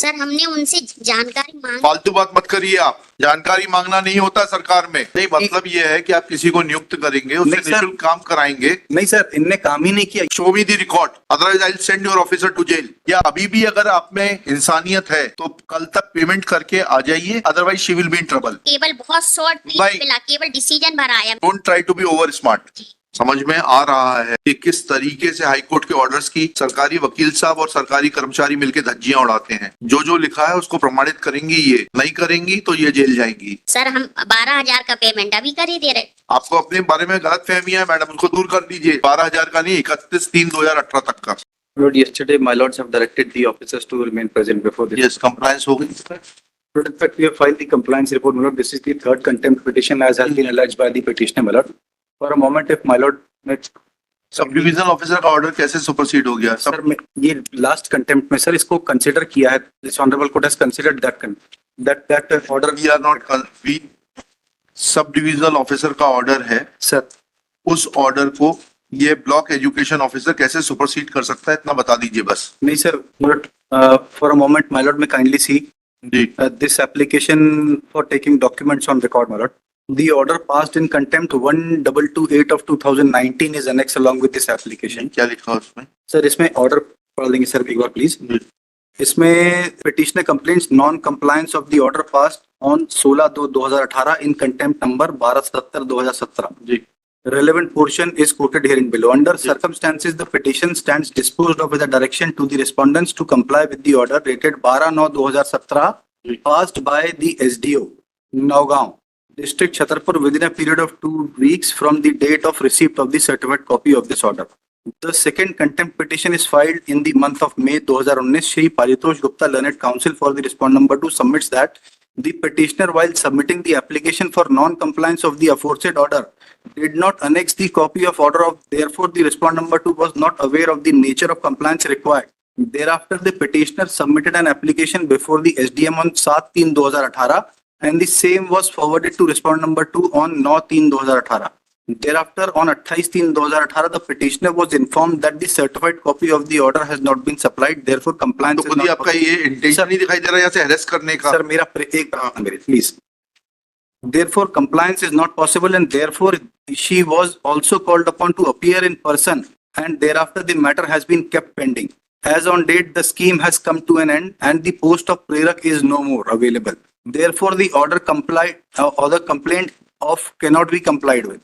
Sir हमने उनसे जानकारी मांगी। फालतू बात मत करिए आप, जानकारी मांगना नहीं होता सरकार में। नहीं, मतलब ये है कि आप किसी को नियुक्त करेंगे, उससे नहीं सर। निःशुल्क काम कराएंगे। नहीं सर, इनने काम ही नहीं किया। Show me the record, otherwise I will send your officer to jail. या अभी भी अगर आप में इंसानियत है तो कल तक पेमेंट करके आ जाइए, otherwise she will be in trouble. केवल बहुत शॉर्ट भाई- मिला, केवल डिसीजन भरा है। Don't try to be over smart. समझ में आ रहा है कि किस तरीके से हाईकोर्ट के ऑर्डर्स की सरकारी वकील साहब और सरकारी कर्मचारी मिलकर धज्जियां उड़ाते हैं। जो जो लिखा है उसको प्रमाणित करेंगी, ये नहीं करेंगी तो ये जेल जाएंगी। सर हम 12,000 का पेमेंट अभी कर ही दे रहे। आपको अपने बारे में गलत फहमी है मैडम, उनको दूर कर दीजिए। 12,000 का नहीं, 31/3/2018 तक का। Lord, yesterday my lords have directed the officers to remain present before this. Yes, compliance हो गई। Lord, in fact, we have filed the compliance report, my lord. This is the third contempt petition as has been alleged by the petitioner, my lord. For a moment, if my lord, sub divisional officer का order कैसे supersede हो गया? Sir ये last contempt में sir इसको consider किया है। This honourable court has considered that order. We are not, we sub divisional officer का ऑर्डर है सर उस ऑर्डर को ये ब्लॉक एजुकेशन ऑफिसर कैसे सुपरसीड कर सकता है, इतना बता दीजिए बस। नहीं sir, but for a moment my lord, may kindly see जी this application for taking documents on record, my lord. The order passed in contempt 1228 of 2019 is annexed along with this application. क्या लिखा है उसमें? Sir इसमें order पढ़ लेंगे sir एक बार please. इसमें petitioner complaints non compliance of the order passed on 16/2/2018 in contempt number 1277/2017. जी Relevant portion is quoted herein below. Under circumstances, the petition stands disposed of with a direction to the respondents to comply with the order dated 12/9/2017 passed by the SDO, Nagaon, District Chhatarpur within a period of 2 weeks from the date of receipt of the certified copy of this order. The second contempt petition is filed in the month of May 2019. Shri Paritosh Gupta, Learned Counsel for the respondent number 2, submits that the petitioner, while submitting the application for non-compliance of the aforesaid order, did not annex the copy of order of, therefore the respondent number 2 was not aware of the nature of compliance required. Thereafter, the petitioner submitted an application before the SDM on 7/3/2018 and the same was forwarded to respondent number 2 on 9/3/2018. Thereafter, on 28/3/2018, the petitioner was informed that the certified copy of the order has not been supplied. Therefore, compliance तो is खुद ही not आपका ये intention नहीं दिखाई दे रहा है यहाँ से हेरेस करने का? सर मेरा एक मेरे please. Therefore, compliance is not possible and therefore she was also called upon to appear in person and thereafter the matter has been kept pending. As on date, the scheme has come to an end and the post of Prerak is no more available. Therefore, the order complaint of cannot be complied with.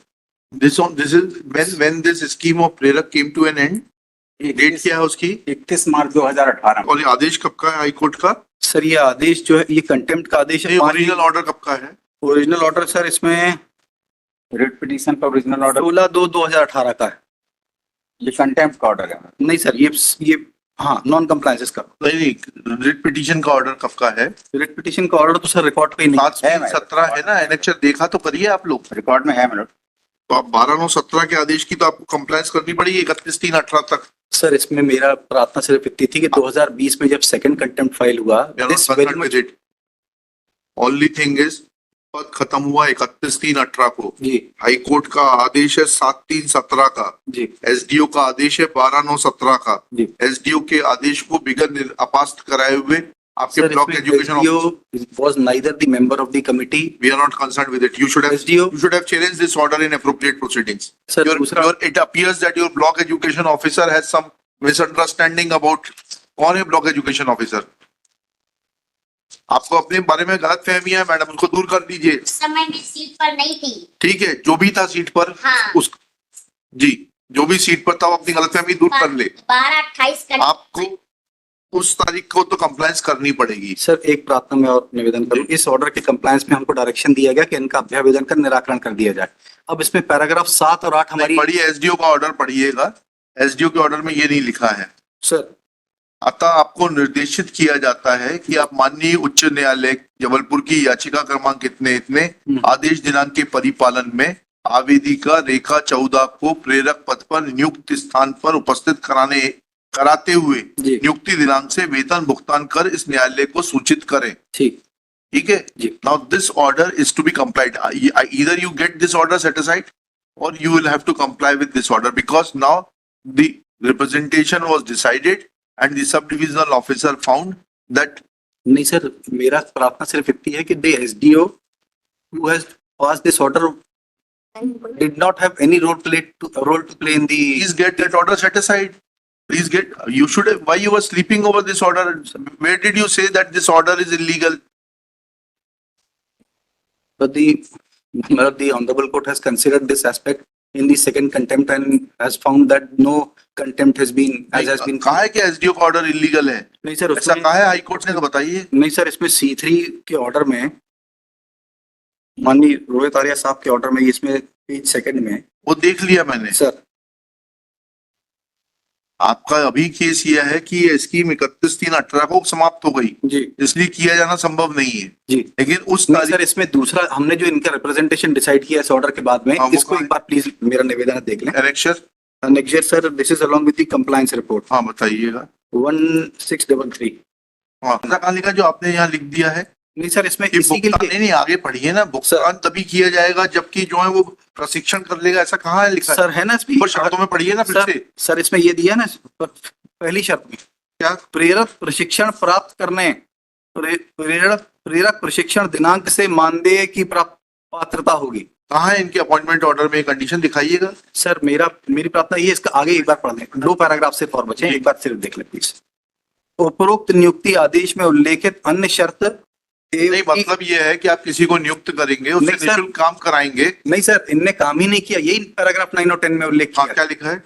This is when this scheme of प्रेरक came to an end. Date क्या है उसकी? 31 मार्च 2018। और ये आदेश कब का है high court का? सर ये आदेश जो है ये कंटेम्प्ट का आदेश है। ओरिजिनल ऑर्डर कब का है? ओरिजिनल ऑर्डर सर इसमें रिट पिटीशन का ओरिजिनल ऑर्डर 16/2/2018 का है। ये कंटेम्प्ट का ऑर्डर है। नहीं सर ये हाँ नॉन कंप्लायंस का। नहीं, रिट पिटीशन का ऑर्डर कब का है? रिट पिटीशन का ऑर्डर तो सर रिकॉर्ड पे ही नहीं 7/3/17 है ना, एनेक्चर देखा तो करिए आप लोग। रिकॉर्ड में है मेरे। तो आप 12/9/17 के आदेश की तो आपको कंप्लायंस करनी पड़ेगी 31/3/18 तक। सर इसमें मेरा प्रार्थना सिर्फ इतनी थी कि 2020 में जब सेकंड कंटेम्प्ट फाइल हुआ, this very much- only thing is पद खत्म हुआ 31/3/18 को। जी हाईकोर्ट का आदेश है 7/3/17 का। जी एसडीओ का आदेश है 12/9/17 का। जी। एसडीओ के आदेश को बिगर अपास्त कराए हुए आपके sir block education SDO was neither the member of the committee. we are not concerned with it. You should have challenged this order in appropriate proceedings. Sir दूसरा It appears that your block education officer has some misunderstanding about कौन है block education officer. आपको अपने बारे में गलत फहमी है मैडम, उसको दूर कर दीजिए। उस समय मैं सीट पर नहीं थी। ठीक है, जो भी था सीट पर हाँ। उस जी जो भी सीट पर था वो अपनी गलत फहमी दूर कर ले। 12/28 का आपको उस तारीख को तो कंप्लायंस करनी पड़ेगी। सर एक प्रार्थना में और निवेदन करूं, इस ऑर्डर के कंप्लायंस में हमको डायरेक्शन दिया गया कि इनका अभ्यावेदन कर निराकरण कर दिया जाए। अब इसमें पैराग्राफ 7 और 8 हमारी पढ़िए, एसडीओ का ऑर्डर पढ़िएगा। एसडीओ के ऑर्डर में ये नहीं लिखा है। सर अतः आपको निर्देशित किया जाता है कि आप माननीय उच्च न्यायालय जबलपुर की याचिका क्रमांक इतने आदेश दिनांक के परिपालन में आवेदिका रेखा 14 को प्रेरक पद पर नियुक्त स्थान पर उपस्थित कराते हुए जी नियुक्ति दिनांक से वेतन भुगतान कर इस न्यायालय को सूचित करें। ठीक है जी। Now this order is to be complied, either you get this order set aside और you will have to comply with this order because now the representation was decided and the sub-divisional officer found that नहीं sir, मेरा प्रार्थना सिर्फ इतनी है कि the SDO who has passed this order did not have any role to play in the. Please get that order set aside. Please get, you should have, why you were sleeping over this order? Where did you say that this order is illegal? But the honorable court has considered this aspect in the second contempt and has found that no contempt has been, as has been. कहा है कि SDO का order illegal है? नहीं sir, ऐसा उसमें कहा है हाई कोर्ट ने, तो बताइए। नहीं सर, इसमें C3 के ऑर्डर में माननीय रोहित आर्या साहब के ऑर्डर में, इसमें पेज सेकंड में वो देख लिया मैंने। सर, आपका अभी केस यह है कि ये स्कीम 31/3/18 को समाप्त हो गई, जी इसलिए किया जाना संभव नहीं है। जी लेकिन उस नहीं तारीख, सर, इसमें दूसरा हमने जो इनका रिप्रेजेंटेशन डिसाइड किया इस ऑर्डर के बाद में, हाँ, वो इसको कहाँ एक बार प्लीज मेरा निवेदन है देख लें। Annexure, next sir, this is along with the compliance report हाँ बताइएगा। 1633। हाँ, ऐसा कहाँ लिखा जो आपने यहाँ लिख दिया है? नहीं सर, इसमें ये इसी के भुगतान, लिए नहीं आगे पढ़िए ना, भुगतान तभी किया जाएगा जबकि जो है वो प्रशिक्षण कर लेगा, ऐसा कहाँ है लिखा? सर है ना इसमें ऊपर शर्तों में पढ़िए ना फिर से। सर इसमें ये दिया ना पहली शर्त में, क्या? प्रेरक प्रशिक्षण प्राप्त करने, प्रेरक प्रशिक्षण दिनांक से मानदेय की पात्रता होगी। कहाँ है इनके अपॉइंटमेंट ऑर्डर में कंडीशन, दिखाइएगा। सर मेरी प्रार्थना ये, इसका आगे एक बार पढ़ लें, 2 पैराग्राफ सिर्फ और बचे हैं, एक बार सिर्फ देख लें प्लीज। उपरोक्त नियुक्ति आदेश में उल्लेखित अन्य शर्त नहीं, मतलब ये है कि आप किसी को नियुक्त करेंगे, उससे नहीं सर। निःशुल्क काम कराएंगे। नहीं सर, इनने काम ही नहीं किया, यही पैराग्राफ 9 और 10 में उल्लेख हाँ, किया। क्या लिखा है?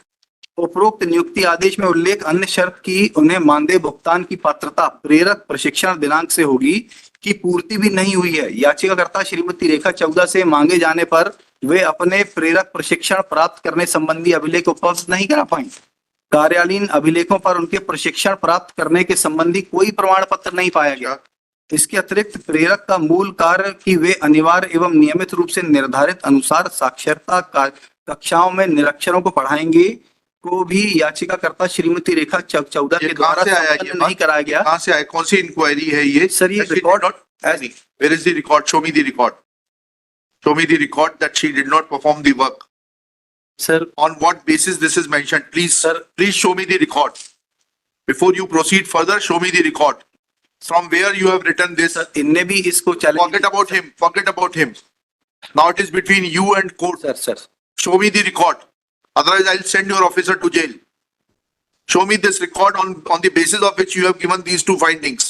उपरोक्त नियुक्ति आदेश में उल्लेख अन्य शर्त की उन्हें मानदेय भुगतान की पात्रता प्रेरक प्रशिक्षण दिनांक से होगी की पूर्ति भी नहीं हुई है। याचिकाकर्ता श्रीमती रेखा चौदा से मांगे जाने पर वे अपने प्रेरक प्रशिक्षण प्राप्त करने संबंधी अभिलेख उपलब्ध नहीं करा पाई। कार्यालयीन अभिलेखों पर उनके प्रशिक्षण प्राप्त करने के संबंधी कोई प्रमाण पत्र नहीं पाया गया। इसके अतिरिक्त प्रेरक का मूल कार्य कि वे अनिवार्य एवं नियमित रूप से निर्धारित अनुसार साक्षरता कक्षाओं में निरक्षरों को पढ़ाएंगे को भी याचिकाकर्ता श्रीमती रेखा चौदा के द्वारा संपन्न नहीं कराया गया। कहाँ से आया, कौन सी इंक्वायरी है ये? सर ये record, Where is the record? Show me the record. Show me the record that she did not perform the work. Sir On what basis this is mentioned? Please, Sir. please show me the record. Before you proceed further, show me the record. From where you have written this? इनने भी इसको challenge. Forget about him. Forget about him. Now it is between you and court. Sir Show me the record. Otherwise, I'll send your officer to jail. Show me this record on the basis of which you have given these two findings.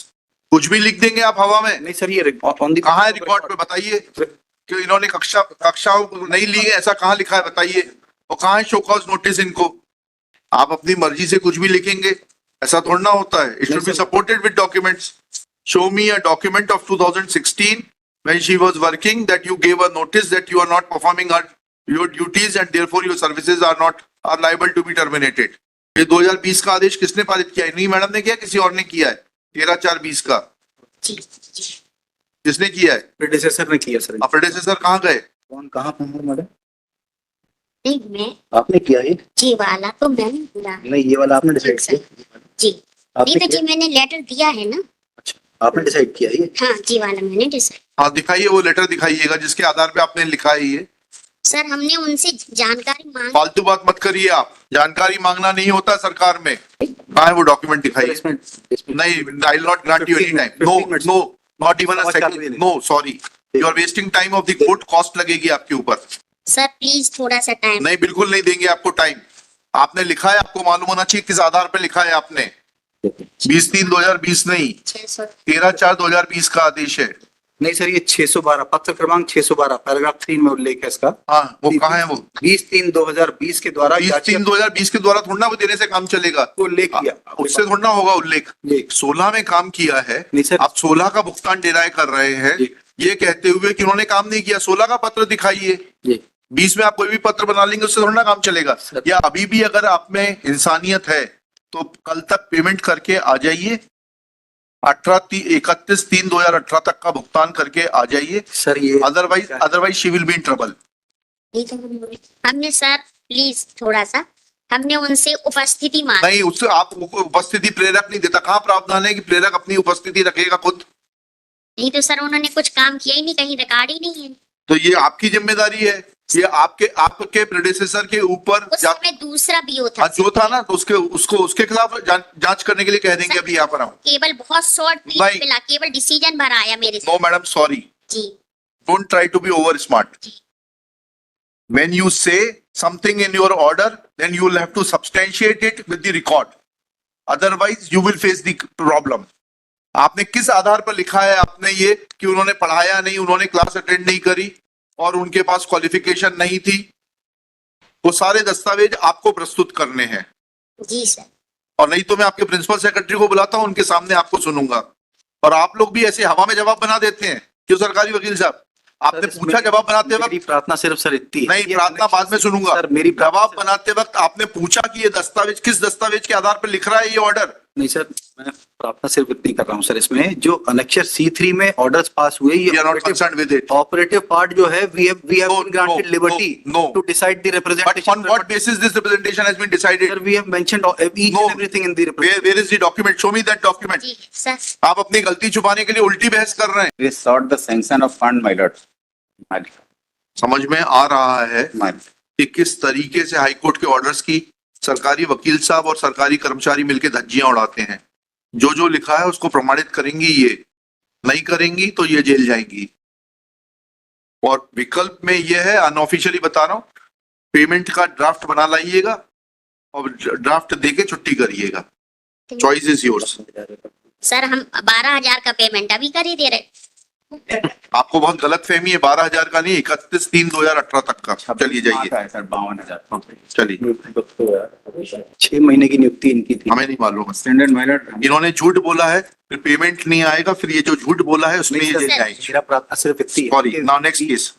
कुछ भी लिख देंगे आप हवा में। नहीं sir, ये on the कहाँ है रिकॉर्ड पे, बताइए कि इन्होंने कक्षाओं नहीं ली है, ऐसा कहाँ लिखा है बताइए। और कहाँ है शो कॉज नोटिस इनको? आप अपनी मर्जी से कुछ भी लिखेंगे, ऐसा थोड़ा ना होता है। It should be supported with documents. Show me a document of 2016 when she was working that you gave a notice that you are not performing your duties and therefore your services are liable to be terminated. ये 2020 का आदेश किसने पारित किया? इन्हीं madam ने किया, किसी और ने किया है? 13/4/20 का जी किसने किया है? प्रेडेसेसर ने किया सर। प्रेडेसेसर कहाँ गए? कौन कहाँ पे है मैडम? नहीं, मैं आपने किया ये? जी वाला तो मैंने दिया नहीं, ये वाला आपने डिसाइड सर। किया? जी नहीं तो आपने जी मैंने लेटर दिया है ना। अच्छा, आपने डिसाइड किया ये? हाँ जी वाला मैंने डिसाइड। हाँ, दिखाइए वो लेटर, दिखाइएगा जिसके आधार पे आपने लिखा है ये। सर हमने उनसे जानकारी मांगी। फालतू बात मत करिए आप, जानकारी मांगना नहीं होता सरकार में। कहाँ है वो डॉक्यूमेंट, दिखाइए। नहीं, I will not grant you any time. No no, not even a second. No, sorry, you are wasting time of the court. Cost लगेगी आपके ऊपर। सर प्लीज थोड़ा सा टाइम। नहीं, बिल्कुल नहीं देंगे आपको टाइम। आपने लिखा है, आपको मालूम होना चाहिए किस आधार पे लिखा है आपने। 20/3/2020 नहीं, 600 13/4/2020 का आदेश है। नहीं सर, ये 612 पत्र क्रमांक 612 पैराग्राफ 3 में उल्लेख है इसका। हाँ, वो कहाँ है वो? 20/3/2020 के द्वारा 20/3/2020 के द्वारा थोड़ा ना वो देने से काम चलेगा। उल्लेख किया, उससे थोड़ा ना होगा उल्लेख। जी। 16 में काम किया है। नहीं सर। आप 16 का भुगतान डिनाय कर रहे हैं, जी। ये कहते हुए कि उन्होंने काम नहीं किया। 16 का पत्र दिखाइए। जी 20 में आप कोई भी पत्र बना लेंगे, उससे थोड़ा ना काम चलेगा। या अभी भी अगर आप में इंसानियत है तो कल तक पेमेंट करके आ जाइए। 31/3/2018 तक का भुगतान करके आ जाइए। सर, ये otherwise she will be in trouble. नहीं तो हमने सर प्लीज थोड़ा सा हमने उनसे उपस्थिति मांगी। नहीं, उससे आप उपस्थिति प्रेरक नहीं देता। कहाँ प्रावधान है कि प्रेरक अपनी उपस्थिति रखेगा खुद? नहीं तो सर उन्होंने कुछ काम किया ही नहीं, कहीं रिकॉर्ड ही नहीं है। तो ये आपकी जिम्मेदारी है ये आपके प्रेडेसेसर के ऊपर उस समय दूसरा बीओ था। जो था ना, तो उसके खिलाफ जांच करने के लिए कह देंगे। अभी यहाँ पर हम केवल बहुत शॉर्ट नहीं। पीरियड मिला, केवल डिसीजन भरा आया मेरे से। नो मैडम, सॉरी, जी don't try to be over smart. When you say something in your order, then you will have to substantiate it with the record. Otherwise, you will face the problem. आपने किस आधार पर लिखा है आपने ये कि उन्होंने पढ़ाया नहीं, उन्होंने क्लास अटेंड नहीं करी और उनके पास क्वालिफिकेशन नहीं थी? वो सारे दस्तावेज आपको प्रस्तुत करने हैं। जी सर। और नहीं तो मैं आपके प्रिंसिपल सेक्रेटरी को बुलाता हूं, उनके सामने आपको सुनूंगा। और आप लोग भी ऐसे हवा में जवाब बना देते हैं। क्यों सरकारी वकील साहब, आपने सर, पूछा जवाब बनाते वक्त? मेरी प्रार्थना सिर्फ सर इतनी है। नहीं, ये प्रार्थना बाद में सुनूंगा। सर मेरी जवाब बनाते वक्त आपने पूछा कि ये दस्तावेज किस दस्तावेज के आधार पर लिख रहा है ये ऑर्डर? नहीं सर, मैं प्रार्थना सिर्फ इतनी कर रहा हूँ सर। इसमें जो अनेक्षर C3 में ऑर्डर्स पास हुए, We ये are not concerned with it. Operative part जो है, we have No, been granted no, liberty no. to decide the But representation. on what basis this representation has been decided? Sir, we have mentioned each No. and everything in the Where is the document? Show me that document. जी sir. आप अपनी गलती छुपाने के लिए उल्टी बहस कर रहे हैं। We sought the sanction of fund, my lord. समझ में आ रहा है My कि किस तरीके से हाईकोर्ट के ऑर्डर्स की सरकारी वकील साहब और सरकारी कर्मचारी मिलकर धज्जियां उड़ाते हैं। जो लिखा है उसको प्रमाणित करेंगी, ये नहीं करेंगी तो ये जेल जाएंगी। और विकल्प में ये है, अनऑफिशियली बता रहा हूं, पेमेंट का ड्राफ्ट बना लाइएगा और ड्राफ्ट देके छुट्टी करिएगा। Choice is yours. सर हम 12,000 का पेमेंट अभी कर ही दे रहे। आपको बहुत गलत फहमी है, 12,000 का नहीं, 31/3/2018 तक का। चलिए जाइए, है सर 52,000। चलिए। 6 महीने की नियुक्ति इनकी थी। हमें नहीं मालूम है। Extended, my lord. इन्होंने झूठ बोला है, फिर पेमेंट नहीं आएगा, फिर ये जो झूठ बोला है उसमें ये जेल जाएंगे। मेरा प्रार्थना सिर्फ इतनी है। Sorry, now next case.